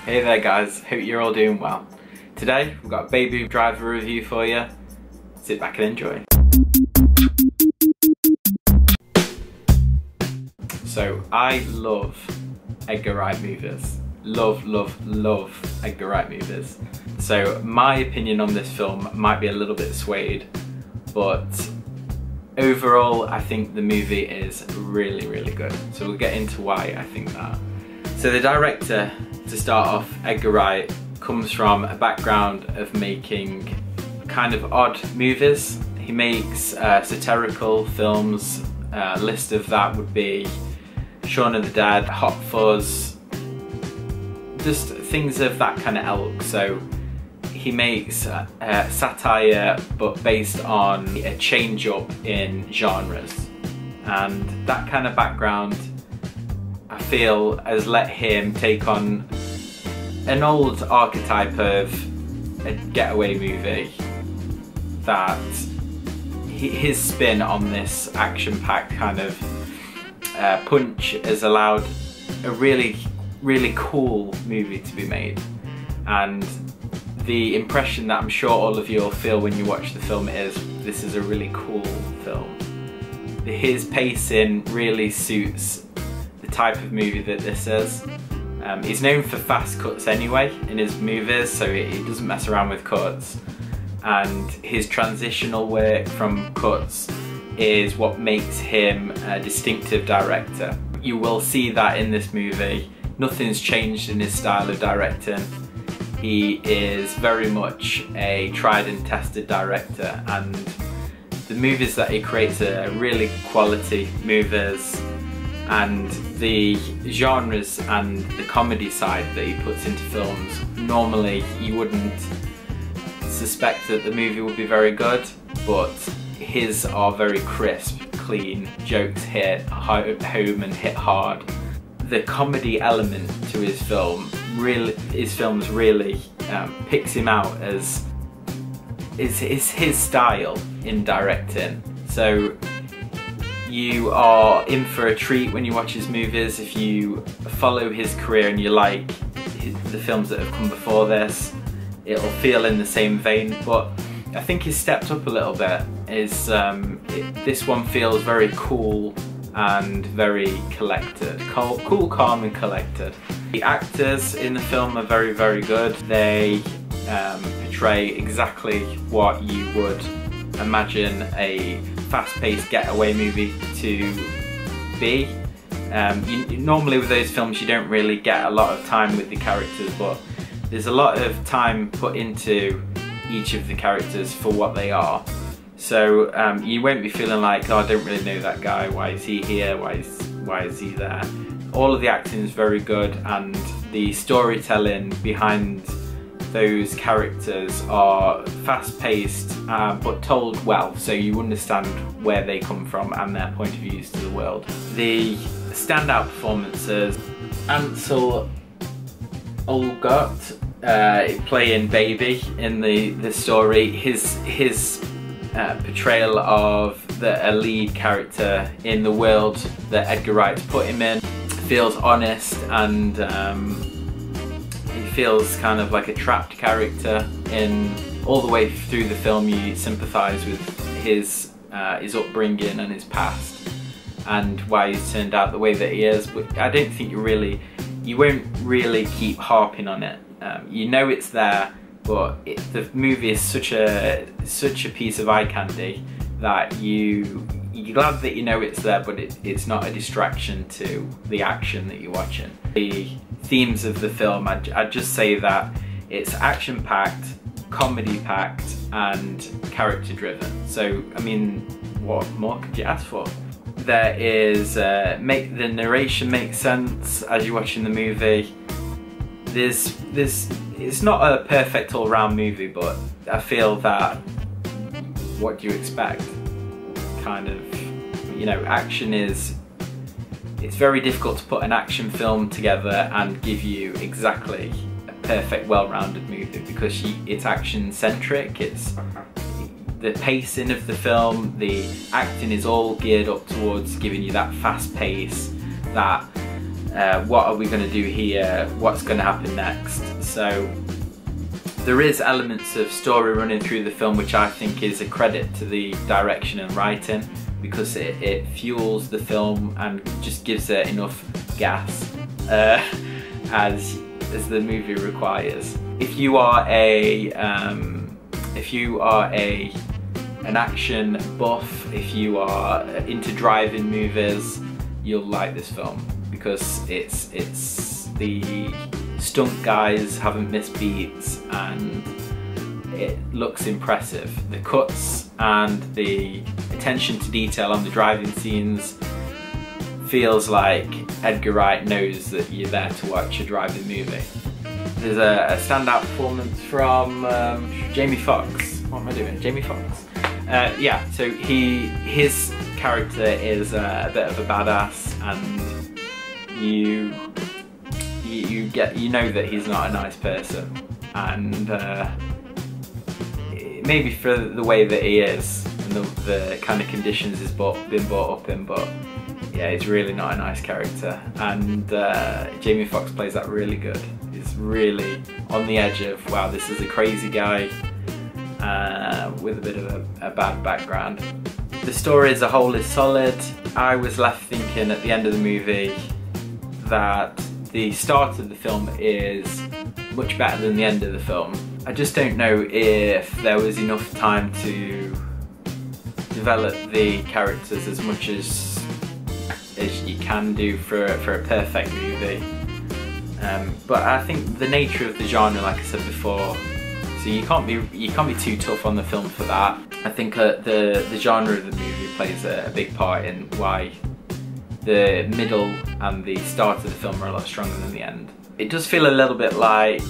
Hey there guys, hope you're all doing well. Today we've got a Baby Driver review for you. Sit back and enjoy. So I love Edgar Wright movies. Love Edgar Wright movies. So my opinion on this film might be a little bit swayed, but overall I think the movie is really good. So we'll get into why I think that. So the director, to start off, Edgar Wright, comes from a background of making kind of odd movies. He makes satirical films. A list of that would be Shaun of the Dead, Hot Fuzz, just things of that kind of ilk. So he makes satire but based on a change up in genres, and that kind of background I feel has let him take on an old archetype of a getaway movie, that his spin on this action-packed kind of punch has allowed a really cool movie to be made. And the impression that I'm sure all of you will feel when you watch the film is this is a really cool film. His pacing really suits the type of movie that this is. He's known for fast cuts anyway in his movies, so he doesn't mess around with cuts, and his transitional work from cuts is what makes him a distinctive director. You will see that in this movie. Nothing's changed in his style of directing. He is very much a tried and tested director, and the movies that he creates are really quality movies, and the genres and the comedy side that he puts into films, normally you wouldn't suspect that the movie would be very good, but his are very crisp, clean, jokes hit home and hit hard. The comedy element to his films really picks him out as is his style in directing. So you are in for a treat when you watch his movies. If you follow his career and you like the films that have come before this, it'll feel in the same vein, but I think he's stepped up a little bit. This one feels very cool and very collected. Cool, calm and collected. The actors in the film are very good. They portray exactly what you would imagine a fast-paced getaway movie to be. Normally with those films you don't really get a lot of time with the characters, but there's a lot of time put into each of the characters for what they are. So you won't be feeling like, oh, I don't really know that guy, why is he here, why is he there? All of the acting is very good, and the storytelling behind those characters are fast-paced but told well, so you understand where they come from and their point of views to the world. The standout performances: Ansel Elgort playing Baby in the story. His portrayal of a lead character in the world that Edgar Wright's put him in feels honest, and he feels kind of like a trapped character. In all the way through the film you sympathise with his upbringing and his past and why he's turned out the way that he is, but I don't think you won't really keep harping on it. You know it's there, but the movie is such a piece of eye candy that you're glad that you know it's there, but it's not a distraction to the action that you're watching. The themes of the film, I'd just say that it's action-packed, comedy-packed and character-driven. So, I mean, what more could you ask for? There is, the narration makes sense as you're watching the movie. It's not a perfect all-round movie, but I feel that what do you expect? Kind of, you know, action is, it's very difficult to put an action film together and give you exactly a perfect, well-rounded movie, because it's action-centric. It's the pacing of the film, the acting is all geared up towards giving you that fast pace, that what are we going to do here, what's going to happen next. So there is elements of story running through the film which I think is a credit to the direction and writing, because it fuels the film and just gives it enough gas as the movie requires. If you are an action buff, if you are into driving movies, you'll like this film, because it's the stunt guys haven't missed beats and it looks impressive. The cuts and the attention to detail on the driving scenes feels like Edgar Wright knows that you're there to watch a driving movie. There's a standout performance from Jamie Foxx. What am I doing? Jamie Foxx. Yeah, so his character is a bit of a badass, and you know that he's not a nice person, and maybe for the way that he is and the kind of conditions he's been brought up in, but yeah, he's really not a nice character, and Jamie Foxx plays that really good. He's really on the edge of, wow, this is a crazy guy with a bit of a bad background. The story as a whole is solid. I was left thinking at the end of the movie that the start of the film is much better than the end of the film. I just don't know if there was enough time to develop the characters as much as you can do for a perfect movie. But I think the nature of the genre, like I said before, so you can't be too tough on the film for that. I think the genre of the movie plays a big part in why the middle and the start of the film are a lot stronger than the end. It does feel a little bit like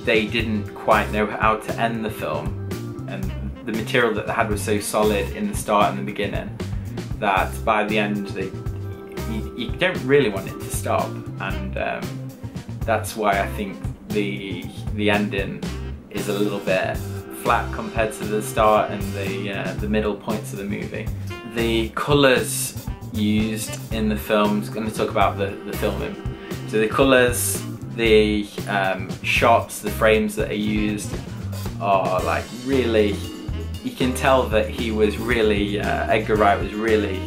they didn't quite know how to end the film, and the material that they had was so solid in the start and the beginning that by the end you don't really want it to stop, and that's why I think the ending is a little bit flat compared to the start and the middle points of the movie. The colours used in the film, I'm going to talk about the filming. So the colours, the shots, the frames that are used are like really, you can tell that he was really, Edgar Wright was really,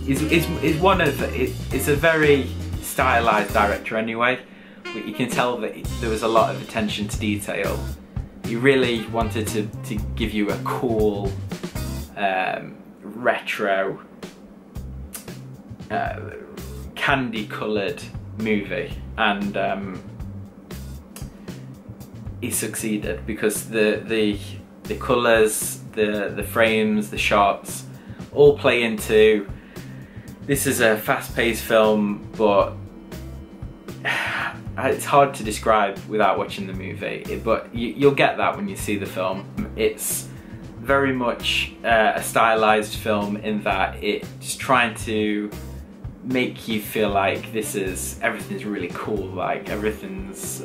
is a very stylized director anyway, but you can tell that there was a lot of attention to detail. He really wanted to give you a cool, retro, candy coloured movie, and he succeeded because the colours, the frames, the shots all play into, this is a fast-paced film, but it's hard to describe without watching the movie, but you'll get that when you see the film. It's very much a stylized film in that it's trying to make you feel like everything's really cool, like everything's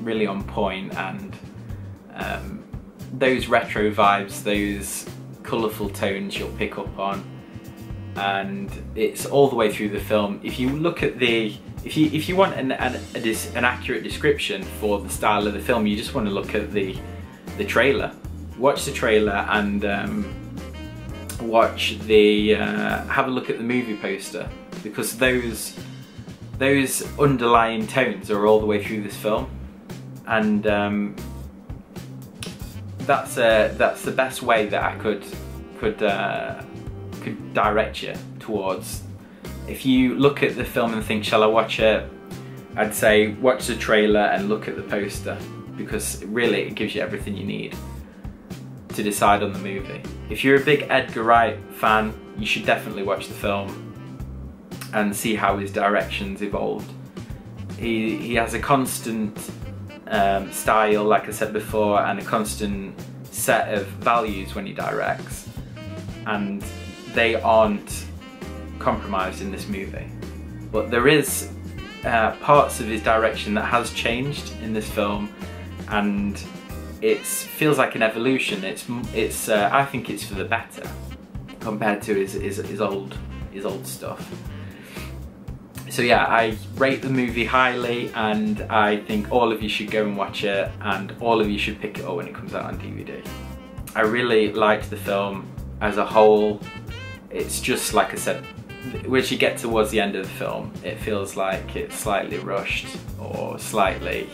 really on point, and those retro vibes, those colourful tones you'll pick up on, and it's all the way through the film. If you look at if you want an accurate description for the style of the film, you just want to look at the trailer. Watch the trailer and have a look at the movie poster, because those underlying tones are all the way through this film, and that's the best way that I could direct you towards. If you look at the film and think, shall I watch it? I'd say watch the trailer and look at the poster, because really it gives you everything you need to decide on the movie. If you're a big Edgar Wright fan, you should definitely watch the film and see how his direction's evolved. He has a constant style, like I said before, and a constant set of values when he directs, and they aren't compromised in this movie. But there is parts of his direction that has changed in this film, and it feels like an evolution. I think it's for the better compared to his old stuff. So yeah, I rate the movie highly, and I think all of you should go and watch it, and all of you should pick it up when it comes out on DVD. I really liked the film as a whole. It's just like I said, once you get towards the end of the film, it feels like it's slightly rushed, or slightly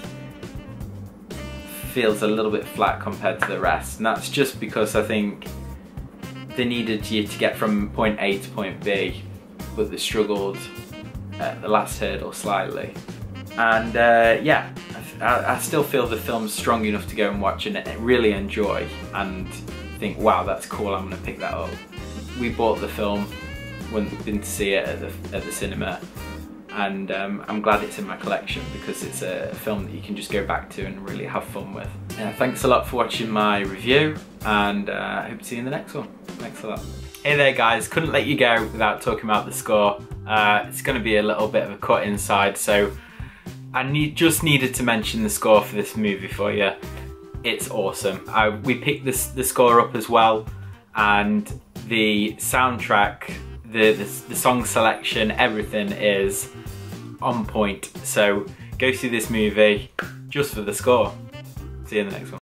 feels a little bit flat compared to the rest, and that's just because I think they needed you to get from point A to point B, but they struggled at the last hurdle slightly. And yeah, I still feel the film's strong enough to go and watch and really enjoy and think, wow, that's cool, I'm gonna pick that up. We bought the film when we've been to see it at the cinema, and I'm glad it's in my collection because it's a film that you can just go back to and really have fun with. Yeah, thanks a lot for watching my review, and I hope to see you in the next one. Thanks a lot. Hey there guys, couldn't let you go without talking about the score. It's going to be a little bit of a cut inside, so I just needed to mention the score for this movie for you. It's awesome. We picked the score up as well, and the soundtrack, the song selection, everything is on point. So go see this movie just for the score. See you in the next one.